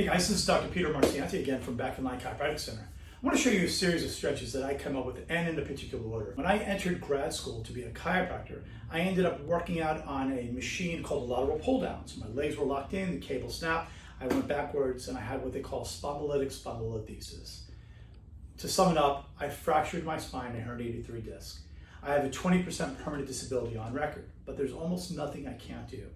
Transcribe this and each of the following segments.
Hey guys, this is Dr. Peter Marcianti again from Back in Line Chiropractic Center. I want to show you a series of stretches that I come up with and in a particular order. When I entered grad school to be a chiropractor, I ended up working out on a machine called a lateral pull down. So my legs were locked in, the cable snapped, I went backwards, and I had what they call spondylitic spondylolisthesis. To sum it up, I fractured my spine and herniated 3 discs. I have a 20% permanent disability on record, but there's almost nothing I can't do.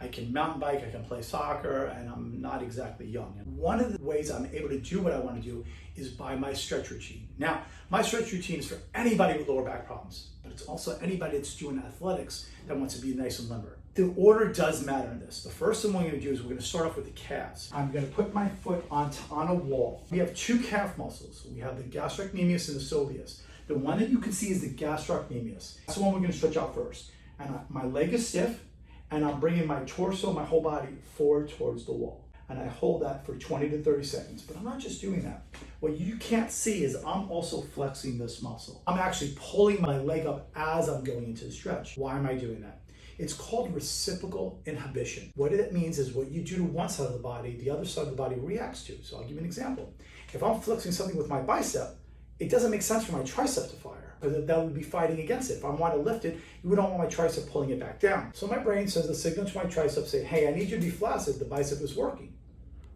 I can mountain bike, I can play soccer, and I'm not exactly young. And one of the ways I'm able to do what I want to do is by my stretch routine. Now, my stretch routine is for anybody with lower back problems, but it's also anybody that's doing athletics that wants to be nice and limber. The order does matter in this. The first thing we're going to do is we're going to start off with the calves. I'm going to put my foot on a wall. We have 2 calf muscles. We have the gastrocnemius and the soleus. The one that you can see is the gastrocnemius. That's the one we're going to stretch out first. And my leg is stiff, and I'm bringing my torso, my whole body forward towards the wall. And I hold that for 20 to 30 seconds. But I'm not just doing that. What you can't see is I'm also flexing this muscle. I'm actually pulling my leg up as I'm going into the stretch. Why am I doing that? It's called reciprocal inhibition. What it means is what you do to one side of the body, the other side of the body reacts to. So I'll give you an example. If I'm flexing something with my bicep, it doesn't make sense for my tricep to fire, because that would be fighting against it. If I want to lift it, you don't want my tricep pulling it back down. So my brain sends a signal to my tricep saying, hey, I need you to be flaccid, the bicep is working.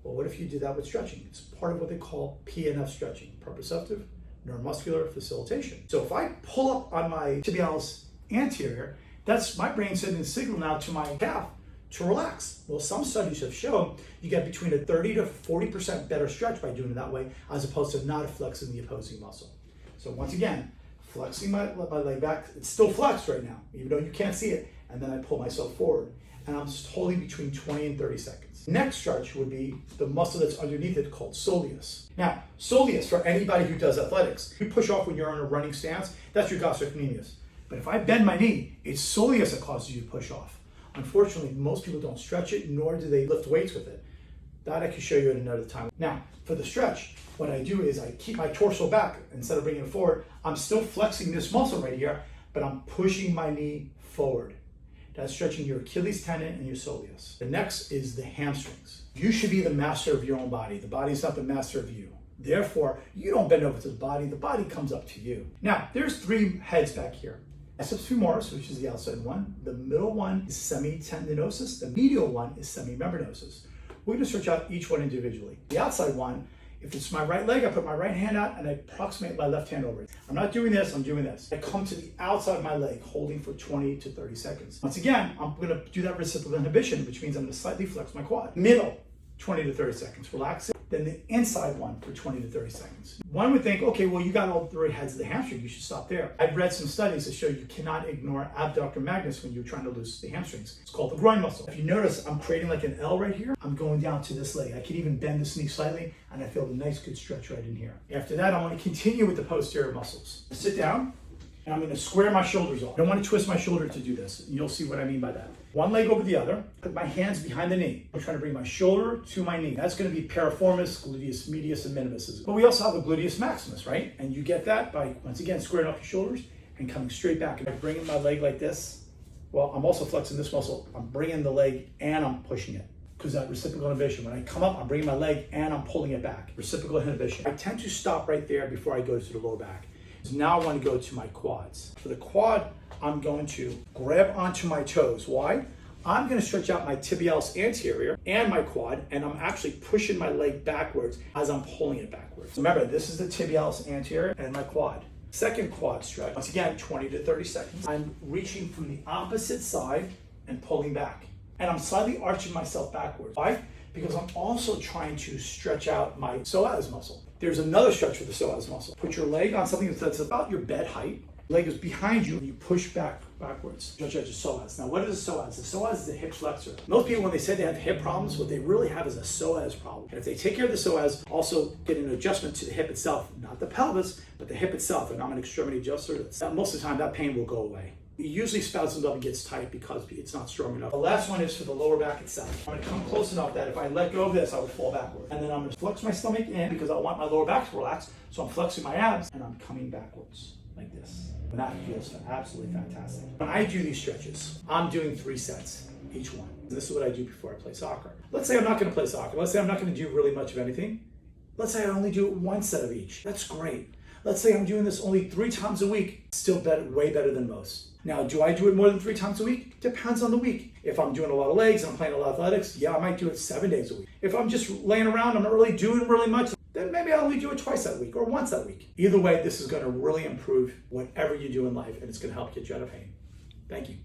Well, what if you do that with stretching? It's part of what they call PNF stretching, proprioceptive neuromuscular facilitation. So if I pull up on my tibialis anterior, that's my brain sending a signal now to my calf to relax. Well, some studies have shown you get between a 30 to 40% better stretch by doing it that way, as opposed to not flexing the opposing muscle. So once again, flexing my leg back, it's still flexed right now, even though you can't see it. And then I pull myself forward, and I'm just holding between 20 and 30 seconds. Next stretch would be the muscle that's underneath it called soleus. Now, soleus, for anybody who does athletics, you push off when you're in a running stance, that's your gastrocnemius. But if I bend my knee, it's soleus that causes you to push off. Unfortunately, most people don't stretch it, nor do they lift weights with it. That I can show you at another time. Now, for the stretch, what I do is I keep my torso back instead of bringing it forward. I'm still flexing this muscle right here, but I'm pushing my knee forward. That's stretching your Achilles tendon and your soleus. The next is the hamstrings. You should be the master of your own body. The body's not the master of you. Therefore, you don't bend over to the body comes up to you. Now, there's 3 heads back here. Biceps femoris, which is the outside one. The middle one is semitendinosus. The medial one is semimembranosus. We're going to stretch out each one individually. The outside one, if it's my right leg, I put my right hand out and I approximate my left hand over it. I'm not doing this, I'm doing this. I come to the outside of my leg, holding for 20 to 30 seconds. Once again, I'm going to do that reciprocal inhibition, which means I'm going to slightly flex my quad. Middle, 20 to 30 seconds. Relax it. Then the inside one for 20 to 30 seconds. One would think, okay, well, you got all 3 heads of the hamstring, you should stop there. I've read some studies that show you cannot ignore abductor magnus when you're trying to loosen the hamstrings. It's called the groin muscle. If you notice, I'm creating like an L right here. I'm going down to this leg. I can even bend this knee slightly, and I feel a nice good stretch right in here. After that, I want to continue with the posterior muscles. Sit down, and I'm going to square my shoulders off. I don't want to twist my shoulder to do this. You'll see what I mean by that. One leg over the other, put my hands behind the knee. I'm trying to bring my shoulder to my knee. That's going to be piriformis, gluteus medius, and minimus. But we also have a gluteus maximus, right? And you get that by, once again, squaring off your shoulders and coming straight back. And I'm bringing my leg like this. Well, I'm also flexing this muscle. I'm bringing the leg and I'm pushing it, because that reciprocal inhibition. When I come up, I'm bringing my leg and I'm pulling it back. Reciprocal inhibition. I tend to stop right there before I go to the lower back. So now I want to go to my quads. For the quad, I'm going to grab onto my toes. Why? I'm going to stretch out my tibialis anterior and my quad, and I'm actually pushing my leg backwards as I'm pulling it backwards. Remember, this is the tibialis anterior and my quad. Second quad stretch, once again, 20 to 30 seconds. I'm reaching from the opposite side and pulling back. And I'm slightly arching myself backwards. Why? Because I'm also trying to stretch out my psoas muscle. There's another stretch for the psoas muscle. Put your leg on something that's about your bed height. Leg is behind you and you push backwards. Stretch out your psoas. Now, what is a psoas? The psoas is a hip flexor. Most people, when they say they have hip problems, what they really have is a psoas problem. And if they take care of the psoas, also get an adjustment to the hip itself, not the pelvis, but the hip itself. And I'm an extremity adjuster. Most of the time, that pain will go away. It usually spouts up and gets tight because it's not strong enough. The last one is for the lower back itself. I'm going to come close enough that if I let go of this, I would fall backward. And then I'm going to flex my stomach in because I want my lower back to relax. So I'm flexing my abs and I'm coming backwards like this. And that feels absolutely fantastic. When I do these stretches, I'm doing 3 sets, each one. This is what I do before I play soccer. Let's say I'm not going to play soccer. Let's say I'm not going to do really much of anything. Let's say I only do one set of each. That's great. Let's say I'm doing this only 3 times a week. Still better, way better than most. Now, do I do it more than 3 times a week? Depends on the week. If I'm doing a lot of legs and I'm playing a lot of athletics, yeah, I might do it 7 days a week. If I'm just laying around, I'm not really doing really much, then maybe I'll only do it twice that week or once that week. Either way, this is going to really improve whatever you do in life, and it's going to help get you out of pain. Thank you.